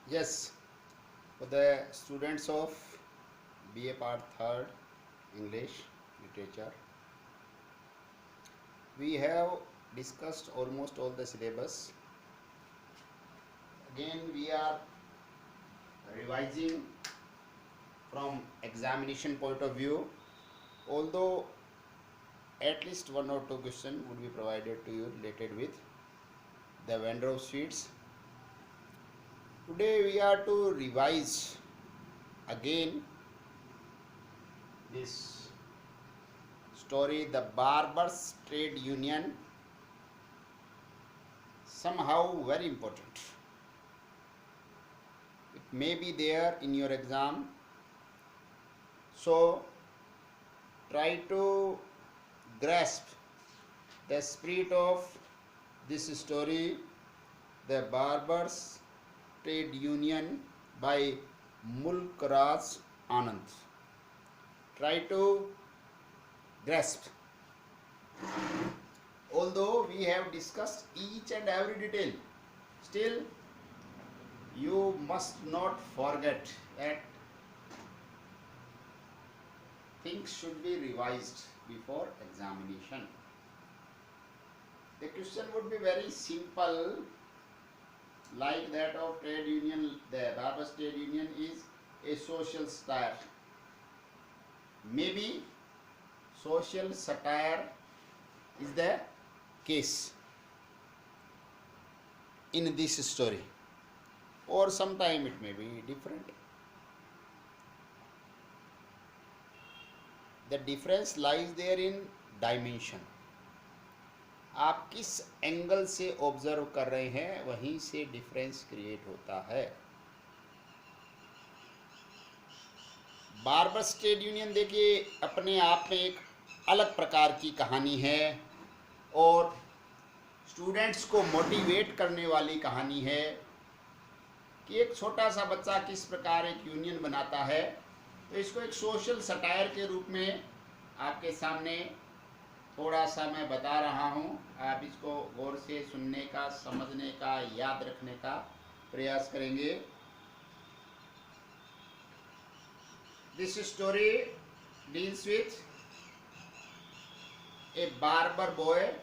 Yes, for the students of BA Part 3rd English Literature, we have discussed almost all the syllabus. Again, we are revising from examination point of view, although at least one or two questions would be provided to you related with the vendor of sweets. Today we are to revise again this story, the Barbers Trade Union, somehow very important. It may be there in your exam, so try to grasp the spirit of this story, the Barbers Trade Union by Mulk Raj Anand. Try to grasp. Although we have discussed each and every detail, still you must not forget that things should be revised before examination. The question would be very simple, like that of trade union. The Barbers Trade Union is a social satire. Maybe social satire is the case in this story, or sometime it may be different. The difference lies there in dimension. आप किस angle से observe कर रहे हैं, वहीं से difference create होता है. बार्बर्स ट्रेड यूनियन देखिए अपने आप में एक अलग प्रकार की कहानी है और स्टूडेंट्स को मोटिवेट करने वाली कहानी है कि एक छोटा सा बच्चा किस प्रकार एक यूनियन बनाता है. तो इसको एक सोशल सटायर के रूप में आपके सामने थोड़ा सा मैं बता रहा हूँ. आप इसको गौर से सुनने का, समझने का, याद रखने का प्रयास करेंगे. This story deals with A barber boy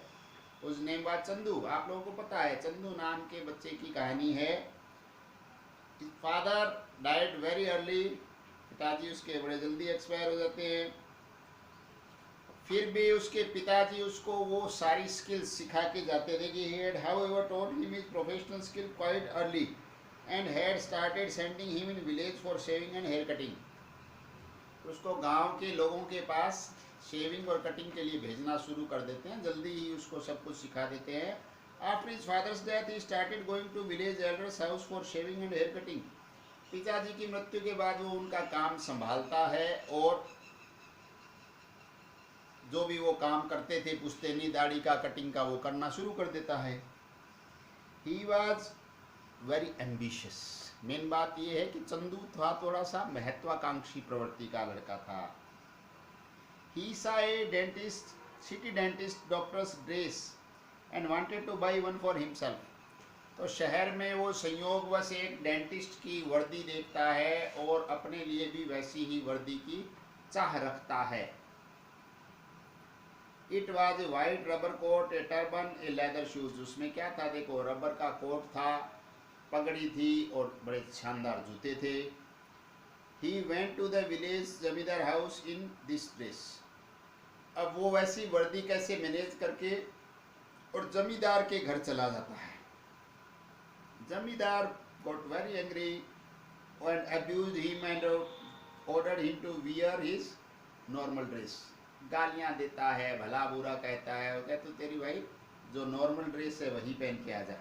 उस नेम वाज चंदू. आप लोगों को पता है चंदू नाम के बच्चे की कहानी है. His father died very early. पिताजी उसके बड़े जल्दी एक्सपायर हो जाते हैं. फिर भी उसके पिताजी उसको वो सारी स्किल्स सिखा के जाते थे कि he had however taught him his professional skill quite early and had started sending him in village for shaving and hair cutting. उसको गांव के लोगों के पास शेविंग और कटिंग के लिए भेजना शुरू कर देते हैं. जल्दी ही उसको सब कुछ सिखा देते हैं. After his father's death, he started going to village elders' house for shaving and hair cutting. पिताजी की मृत्यु के बाद वो उनका काम संभालता है और जो भी वो काम करते थे पुश्तैनी, दाढ़ी का, कटिंग का, वो करना शुरू कर देता है. He was very ambitious. Main बात ये है कि चंदू था थोड़ा सा महत्वाकांक्षी प्रवृत्ति का लड़का था. He saw a dentist, city dentist doctors dress and wanted to buy one for himself. तो शहर में वो संयोगवश एक डेंटिस्ट की वर्दी देखता है और अपने लिए भी वैसी ही वर्दी की चाह रखता है. It was a white rubber coat, a turban, a leather shoes. उसमें क्या था देखो, रबर का कोट था, पगड़ी थी और बड़े शानदार जूते थे. He went to the village zamindar house in this dress. अब वो वैसी वर्दी कैसे मैनेज करके और जमींदार के घर चला जाता है. Zamindar got very angry and abused him and ordered him to wear his normal dress. गालियां देता है, भला बुरा कहता है. वो कहता तेरी भाई जो नॉर्मल ड्रेस है वही पहन के आ जा.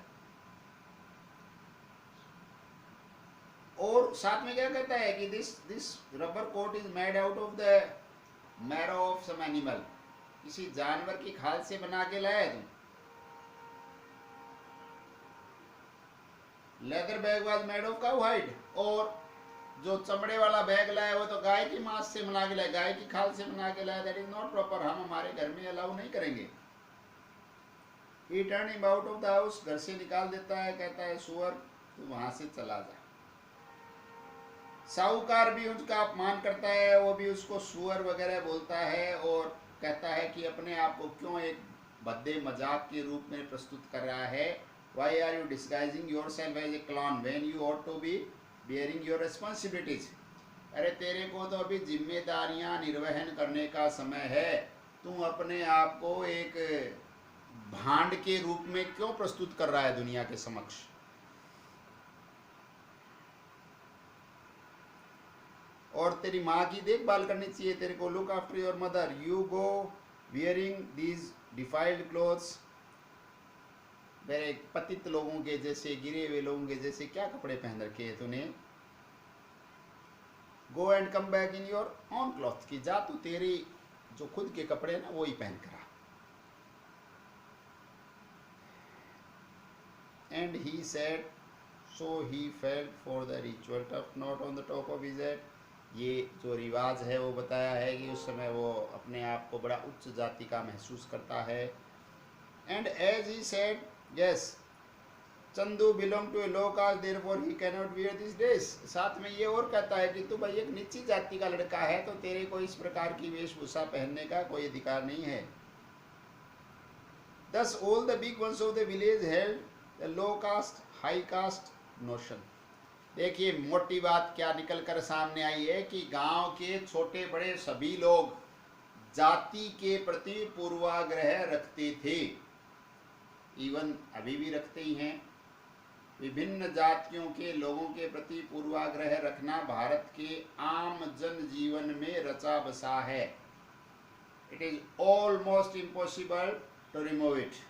और साथ में क्या कहता है कि this rubber coat is made out of the marrow of some animal. किसी जानवर की खाल से बना के लाया तुम. Leather bag was made of cow hide. और जो चमड़े वाला बैग लाया वो तो गाय की मांस से बना के लाया, गाय की खाल से बना के लाया. That is not proper. हम हमारे घर में अलाउ नहीं करेंगे. ही turn him out of the house. घर से निकाल देता है. कहता है सुअर तू वहां से चला जा. साहूकार भी उसका अपमान करता है, वो भी उसको सुअर वगैरह बोलता है और कहता है कि अपने आप को क्यों एक भद्दे मजाक के रूप में प्रस्तुत कर रहा है। Why are you disguising yourself as a clown when you ought to be bearing your responsibilities. अरे तेरे को तो अभी जिम्मेदारियां निर्वहन करने का समय है, तू अपने आप को एक भांड के रूप में क्यों प्रस्तुत कर रहा है दुनिया के समक्ष। और तेरी माँ की देखभाल करनी चाहिए तेरे को। Look after your mother, you go wearing these defiled clothes. मेरे पतित लोगों के जैसे, गिरे हुए लोगों के जैसे क्या कपड़े पहन रखे हैं तूने। Go and come back in your on cloth, की जा तू तेरी जो खुद के कपड़े ना वो ही पहन कर आ। And he said so he felt for the ritual tuft not on the top of his head. ये जो रिवाज है वो बताया है कि उस समय वो अपने आप को बड़ा उच्च जाति का महसूस करता है। And as he said yes Chandu belong to a low caste therefore he can not wear this dress. साथ में ये और कहता है कि तू भाई एक नीची जाति का लड़का है तो तेरे को इस प्रकार की वेशभूषा पहनने का कोई अधिकार नहीं है। Thus all the big ones of the village held the low caste high caste notion। देखिए मोटी बात क्या निकल कर सामने आई है कि गांव के छोटे बड़े सभी लोग जाति के प्रति पूर्वाग्रह रखते थे, इवन अभी भी रखते ही हैं। विभिन्न जातियों के लोगों के प्रति पूर्वाग्रह रखना भारत के आम जन जीवन में रचा बसा है। It is almost impossible to remove it.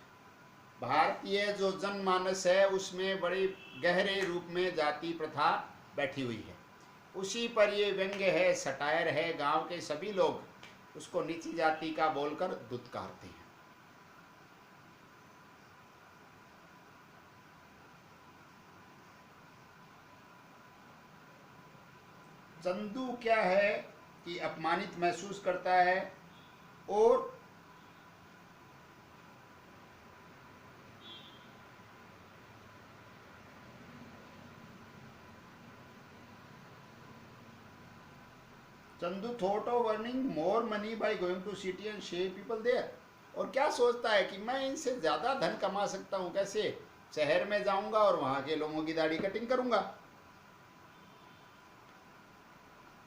भारतीय जो जनमानस है उसमें बड़े गहरे रूप में जाति प्रथा बैठी हुई है। उसी पर ये व्यंग्य है, सटायर है। गांव के सभी लोग उसको नीची जाति का बोलकर दुत्कारते हैं। चंदू क्या है कि अपमानित महसूस करता है और Chandu thought of earning more money by going to city and shave people there. और क्या सोचता है कि मैं इनसे ज़्यादा धन कमा सकता हूँ कैसे, शहर में जाऊंगा और वहाँ के लोगों की दाढ़ी कटिंग करूंगा।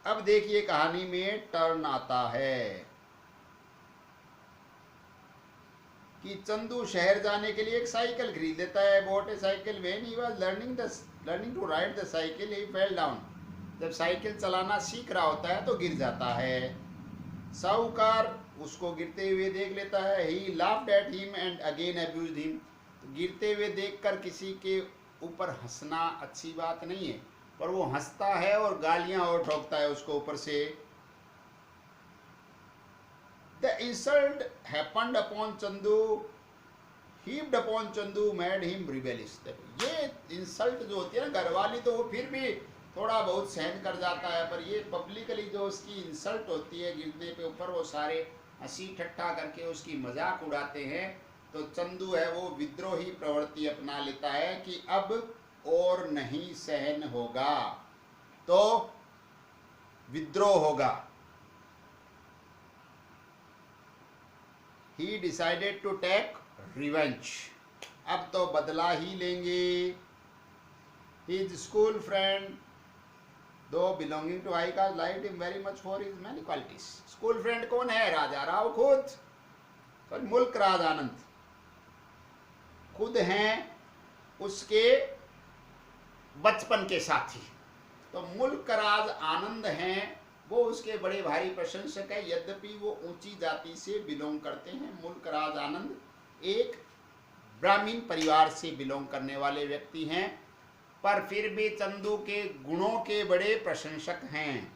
अब देखिए कहानी में टर्न आता है कि चंदू शहर जाने के लिए एक साइकिल खरीद लेता है। Bought a cycle when he was learning to ride the cycle he fell down. जब साइकिल चलाना सीख रहा होता है तो गिर जाता है। साहूकार उसको गिरते हुए देख लेता है। ही laughed at him and again abused him. गिरते हुए देखकर किसी के ऊपर हंसना अच्छी बात नहीं है, पर वो हंसता है और गालियां और ठोकता है उसको ऊपर से। The insult happened upon Chandu, heaped upon Chandu, made him rebellious। ये इंसल्ट जो होती है ना घरवाली, तो वो फिर भी थोड़ा बहुत सहन कर जाता है, पर ये पब्लिकली जो उसकी इंसल्ट होती है गिरने पे ऊपर, वो सारे हंसी ठट्ठा करके उसकी मजाक उड़ाते हैं। तो चंदू है वो विद्रोही प्रवृत्ति अपना लेता है कि अब और नहीं सहन होगा, तो विद्रोह होगा। He decided to take revenge। अब तो बदला ही लेंगे। His school friend, though belonging to high caste, liked him very much for his many qualities। School friend कौन है? राजा राव खुद, सॉरी मुल्क राज आनंद खुद हैं उसके बचपन के साथी। तो मुल्क राज आनंद हैं वो उसके बड़े भारी प्रशंसक है, यद्यपि वो ऊंची जाति से बिलोंग करते हैं। मुल्क राज आनंद एक ब्राह्मण परिवार से बिलोंग करने वाले व्यक्ति हैं, पर फिर भी चंदू के गुणों के बड़े प्रशंसक हैं।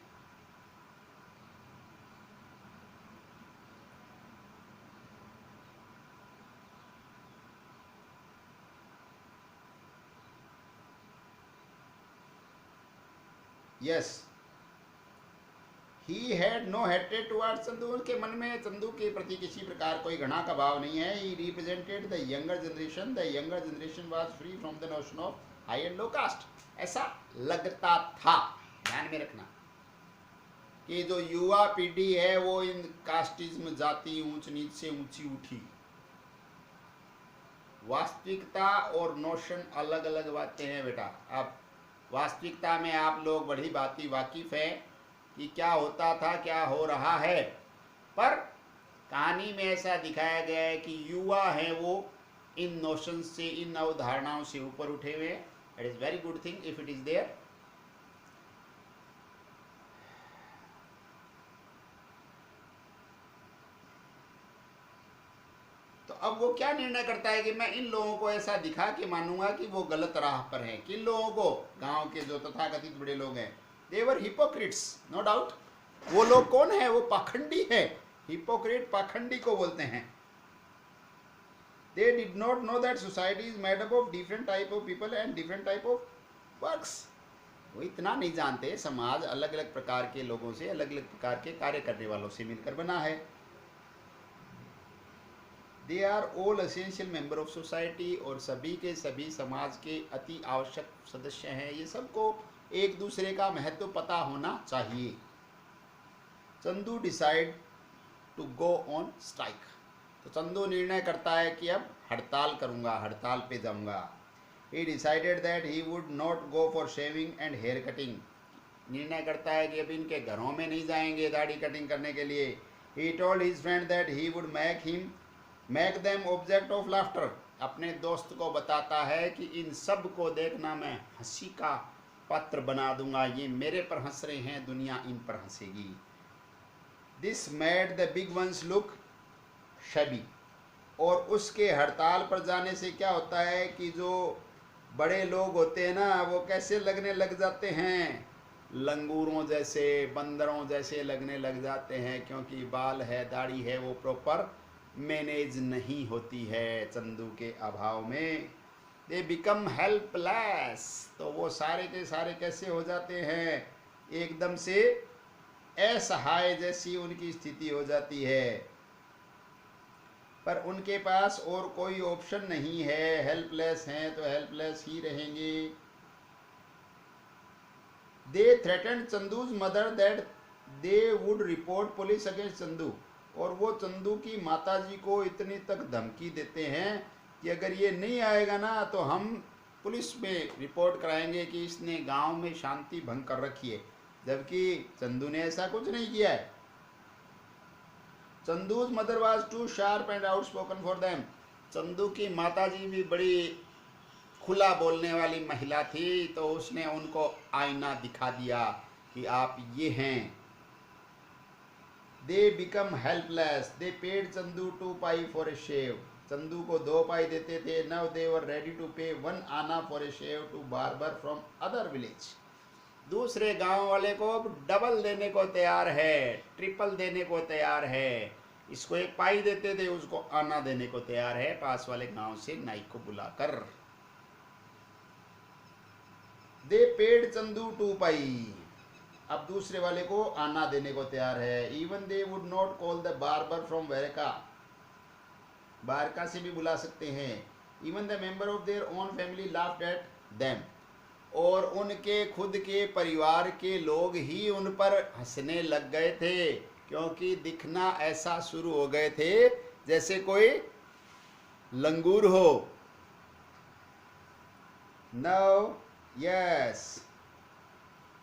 Yes, he had no hatred towards Chandu. उनके मन में चंदू के प्रति किसी प्रकार कोई घृणा का भाव नहीं है। He represented the younger generation. The younger generation was free from the notion of high and low caste. ऐसा लगता था ध्यान में रखना कि जो युवा पीढ़ी है वो इन कास्टिज्म, जाति, ऊंच नीच से ऊंची उठी। वास्तविकता और नोशन अलग अलग बातें हैं बेटा। अब वास्तविकता में आप लोग बड़ी बाती वाकिफ है कि क्या होता था, क्या हो रहा है, पर कहानी में ऐसा दिखाया गया है कि युवा हैं वो इन नोशन से, इन अवधारणाओं से ऊपर उठे हुए। It is very good thing if it is there. तो अब वो क्या निर्णय करता है कि मैं इन लोगों को ऐसा दिखा के मानूंगा कि वो गलत राह पर हैं। किन लोगों को? गांव के जो तथाकथित बड़े लोग हैं। दे वर हिपोक्रिट्स, नो डाउट। वो लोग कौन है? वो पाखंडी है। हिपोक्रेट पाखंडी को बोलते हैं। They did not know that society is made up of different type of people and different type of works. वो इतना नहीं जानते समाज अलग अलग प्रकार के लोगों से, अलग अलग प्रकार के कार्य करने वालों से मिलकर बना है। They are all essential member of society, और सभी के सभी समाज के अति आवश्यक सदस्य हैं। ये सबको एक दूसरे का महत्व पता होना चाहिए। Chandu decide to go on strike. तो चंदू निर्णय करता है कि अब हड़ताल करूंगा, हड़ताल पे जाऊंगा। He decided that he would not go for shaving and hair cutting. निर्णय करता है कि अब इनके घरों में नहीं जाएंगे दाढ़ी कटिंग करने के लिए। He told his friend that he would make them object of laughter. अपने दोस्त को बताता है कि इन सब को देखना मैं हंसी का पात्र बना दूंगा। ये मेरे पर हंस रहे हैं, दुनिया इन पर हंसेगी। This made the big ones look shabby. और उसके हड़ताल पर जाने से क्या होता है कि जो बड़े लोग होते हैं ना, वो कैसे लगने लग जाते हैं? लंगूरों जैसे, बंदरों जैसे लगने लग जाते हैं, क्योंकि बाल है, दाढ़ी है, वो प्रॉपर मैनेज नहीं होती है चंदू के अभाव में। दे बिकम हेल्पलेस। तो वो सारे के सारे कैसे हो जाते हैं? एकदम से असहाय जैसी उनकी स्थिति हो जाती है। पर उनके पास और कोई ऑप्शन नहीं है। हेल्पलेस हैं तो हेल्पलेस ही रहेंगे। They threatened Chandu's mother that they would report police against Chandu. और वो चंदू की माताजी को इतनी तक धमकी देते हैं कि अगर ये नहीं आएगा ना तो हम पुलिस में रिपोर्ट कराएंगे कि इसने गांव में शांति भंग कर रखी है, जबकि चंदू ने ऐसा कुछ नहीं किया है। Chandu's mother was too sharp and outspoken for them. Chandu की माताजी भी बड़ी खुला बोलने वाली महिला थी, तो उसने उनको आईना दिखा दिया कि आप ये हैं। They become helpless. They paid Chandu 2 pie for a shave. Chandu को 2 पाई देते थे। Now they were ready to pay 1 anna for a shave to barber from other village. दूसरे गांव वाले को डबल देने को तैयार है, ट्रिपल देने को तैयार है। इसको 1 पाई देते थे, उसको आना देने को तैयार है पास वाले गांव से नाई को बुलाकर। They paid Chandu 2 pie. अब दूसरे वाले को आना देने को तैयार है। Even they would not call the barber from Verka. Barka से भी बुला सकते हैं। Even the member of their own family laughed at them. और उनके खुद के परिवार के लोग ही उन पर हंसने लग गए थे, क्योंकि दिखना ऐसा शुरू हो गए थे जैसे कोई लंगूर हो। Now yes,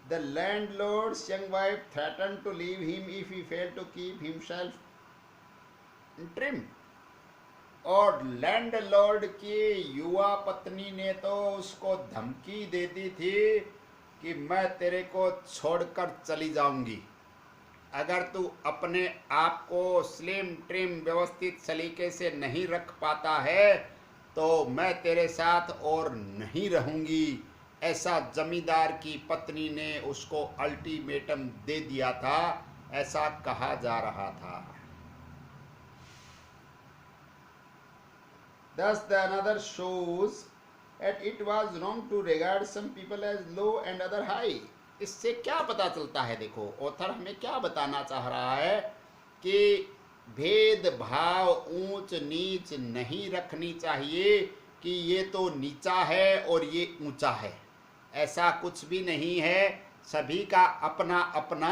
the landlord's young wife threatened to leave him if he failed to keep himself in trim. और लैंडलॉर्ड की युवा पत्नी ने तो उसको धमकी दे दी थी कि मैं तेरे को छोड़कर चली जाऊंगी अगर तू अपने आप को स्लिम ट्रिम व्यवस्थित सलीके से नहीं रख पाता है, तो मैं तेरे साथ और नहीं रहूंगी। ऐसा जमींदार की पत्नी ने उसको अल्टीमेटम दे दिया था, ऐसा कहा जा रहा था। Thus the another shows that it was wrong to regard some people as low and other high. इससे क्या पता चलता है? देखो ऑथर हमें क्या बताना चाह रहा है कि भेदभाव, ऊंच नीच नहीं रखनी चाहिए कि ये तो नीचा है और ये ऊंचा है। ऐसा कुछ भी नहीं है। सभी का अपना अपना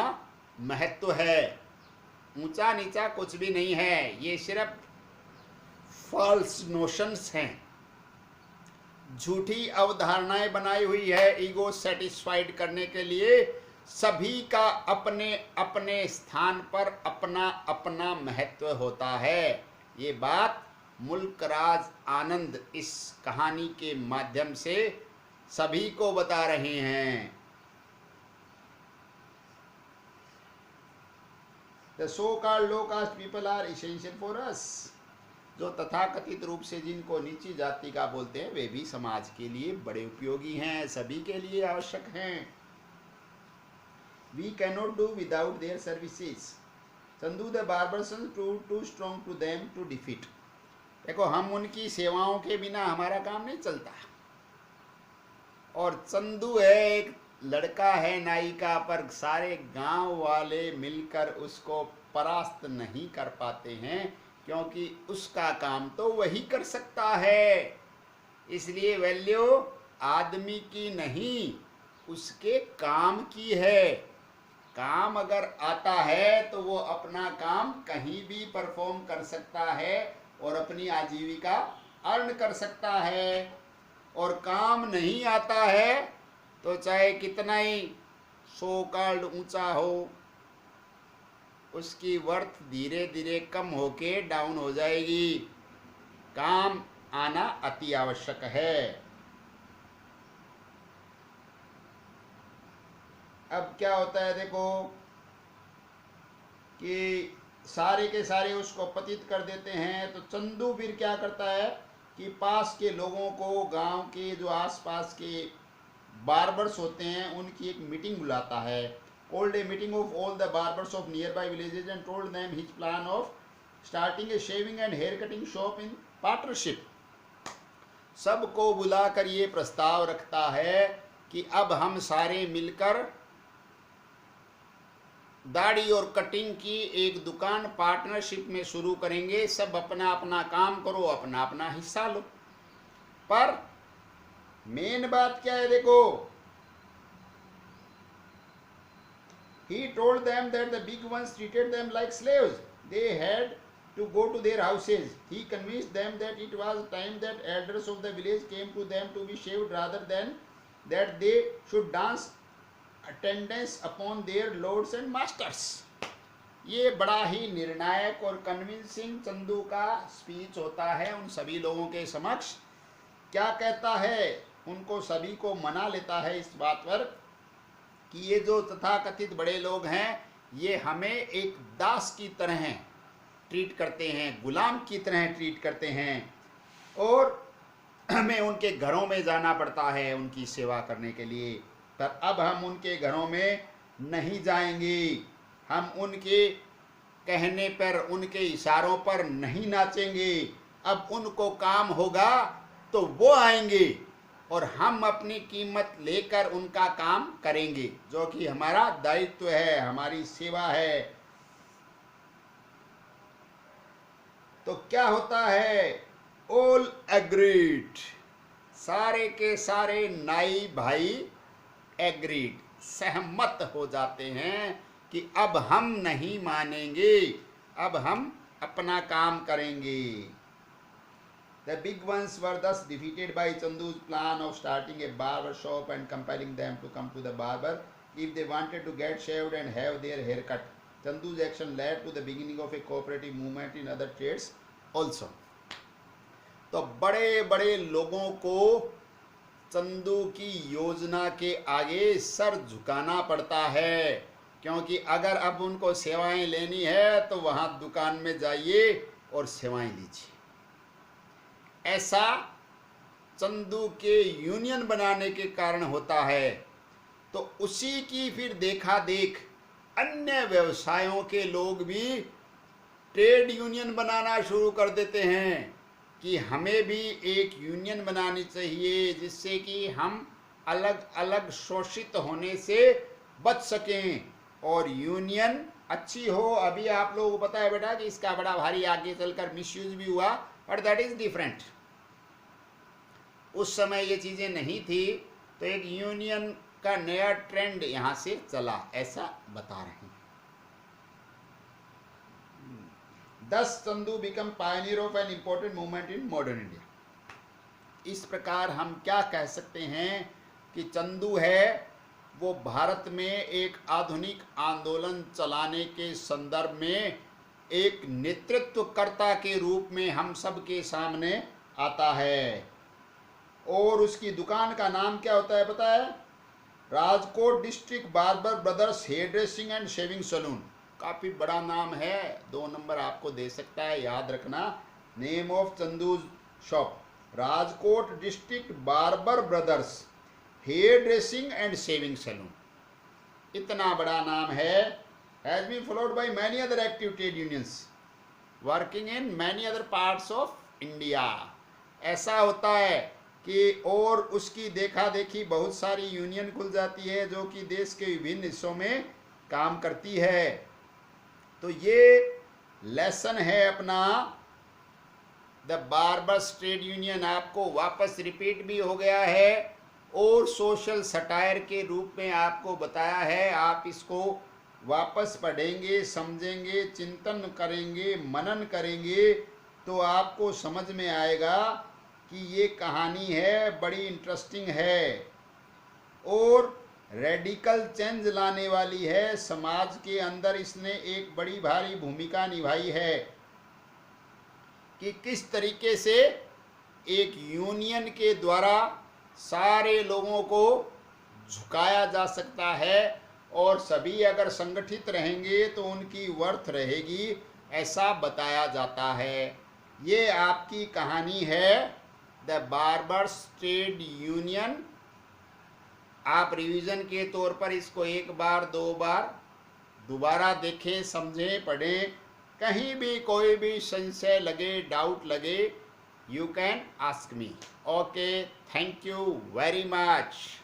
महत्व है, ऊंचा नीचा कुछ भी नहीं है। ये सिर्फ फॉल्स नोशंस हैं, झूठी अवधारणाएं बनाई हुई है ईगो सेटिस्फाइड करने के लिए। सभी का अपने अपने स्थान पर अपना अपना महत्व होता है। ये बात मुल्कराज आनंद इस कहानी के माध्यम से सभी को बता रहे हैं। The so-called low caste people are essential for us. जो तथाकथित रूप से जिनको नीची जाति का बोलते हैं, वे भी समाज के लिए बड़े उपयोगी हैं, सभी के लिए आवश्यक हैं। We cannot do without their services. Chandu the barbarians too strong to them to defeat. देखो, हम उनकी सेवाओं के बिना हमारा काम नहीं चलता। और चंदू है, एक लड़का है नाई का, पर सारे गांव वाले मिलकर उसको परास्त नहीं कर पाते हैं, क्योंकि उसका काम तो वही कर सकता है। इसलिए वैल्यू आदमी की नहीं, उसके काम की है। काम अगर आता है तो वो अपना काम कहीं भी परफॉर्म कर सकता है और अपनी आजीविका अर्न कर सकता है। और काम नहीं आता है तो चाहे कितना ही सो कॉल्ड ऊंचा हो, उसकी वर्थ धीरे धीरे कम होके डाउन हो जाएगी। काम आना अति आवश्यक है। अब क्या होता है, देखो कि सारे के सारे उसको पतित कर देते हैं, तो चंदू फिर क्या करता है कि पास के लोगों को, गांव के जो आसपास के बार्बर्स होते हैं, उनकी एक मीटिंग बुलाता है। called a meeting of all the barbers of nearby villages and told them his plan of starting a shaving and hair cutting shop in partnership. सबको बुलाकर ये प्रस्ताव रखता है कि अब हम सारे मिलकर दाढ़ी और कटिंग की एक दुकान पार्टनरशिप में शुरू करेंगे। सब अपना अपना काम करो, अपना अपना हिस्सा लो। पर मेन बात क्या है, देखो, he told them that the big ones treated them like slaves. They had to go to their houses. He convinced them that it was time that elders of the village came to them to be shaved, rather than that they should dance attendance upon their lords and masters. ये बड़ा ही निर्णायक और convincing Chandu का speech होता है उन सभी लोगों के समक्ष। क्या कहता है, उनको सभी को मना लेता है इस बात पर कि ये जो तथाकथित बड़े लोग हैं, ये हमें एक दास की तरह ट्रीट करते हैं, गुलाम की तरह ट्रीट करते हैं, और हमें उनके घरों में जाना पड़ता है उनकी सेवा करने के लिए। पर अब हम उनके घरों में नहीं जाएंगे, हम उनके कहने पर, उनके इशारों पर नहीं नाचेंगे। अब उनको काम होगा तो वो आएंगे और हम अपनी कीमत लेकर उनका काम करेंगे, जो कि हमारा दायित्व है, हमारी सेवा है। तो क्या होता है, ऑल एग्रीड, सारे के सारे नाई भाई एग्रीड, सहमत हो जाते हैं कि अब हम नहीं मानेंगे, अब हम अपना काम करेंगे। The big ones were thus defeated by Chandu's plan of starting a barber shop and compelling them to come to the barber if they wanted to get shaved and have their hair cut. Chandu's action led to the beginning of a cooperative movement in other trades also. तो बड़े बड़े लोगों को चंदू की योजना के आगे sir झुकाना पड़ता है, क्योंकि अगर अब उनको सेवाएं लेनी है तो वहां दुकान में जाइए और सेवाएं लीजिए। ऐसा चंदू के यूनियन बनाने के कारण होता है। तो उसी की फिर देखा देख अन्य व्यवसायों के लोग भी ट्रेड यूनियन बनाना शुरू कर देते हैं कि हमें भी एक यूनियन बनानी चाहिए, जिससे कि हम अलग अलग शोषित होने से बच सकें और यूनियन अच्छी हो। अभी आप लोगों को पता है बेटा कि इसका बड़ा भारी आगे चलकर मिसयूज भी हुआ, बट दैट इज डिफरेंट। उस समय ये चीज़ें नहीं थी, तो एक यूनियन का नया ट्रेंड यहाँ से चला, ऐसा बता रहे हैं। 10 Chandu become Pioneer of an important movement in modern India. इस प्रकार हम क्या कह सकते हैं कि चंदू है वो भारत में एक आधुनिक आंदोलन चलाने के संदर्भ में एक नेतृत्वकर्ता के रूप में हम सब के सामने आता है। और उसकी दुकान का नाम क्या होता है पता है? Rajkot district barber brothers hair dressing and shaving salon. काफ़ी बड़ा नाम है, 2 नंबर आपको दे सकता है, याद रखना। Name of Chandu shop, Rajkot district barber brothers hair dressing and shaving salon. इतना बड़ा नाम है। Has been followed by many other active trade unions working in many other parts of India. ऐसा होता है कि और उसकी देखा देखी बहुत सारी यूनियन खुल जाती है जो कि देश के विभिन्न हिस्सों में काम करती है। तो ये लेसन है अपना द बार्बर्स ट्रेड यूनियन, आपको वापस रिपीट भी हो गया है और सोशल सटायर के रूप में आपको बताया है। आप इसको वापस पढ़ेंगे, समझेंगे, चिंतन करेंगे, मनन करेंगे तो आपको समझ में आएगा कि ये कहानी है, बड़ी इंटरेस्टिंग है और रेडिकल चेंज लाने वाली है। समाज के अंदर इसने एक बड़ी भारी भूमिका निभाई है कि किस तरीके से एक यूनियन के द्वारा सारे लोगों को झुकाया जा सकता है और सभी अगर संगठित रहेंगे तो उनकी वर्थ रहेगी, ऐसा बताया जाता है। ये आपकी कहानी है द बार्बर्स ट्रेड यूनियन। आप रिवीजन के तौर पर इसको 1 बार 2 बार दोबारा देखें, समझें, पढ़ें। कहीं भी कोई भी संशय लगे, डाउट लगे, you can ask me. Okay, thank you very much.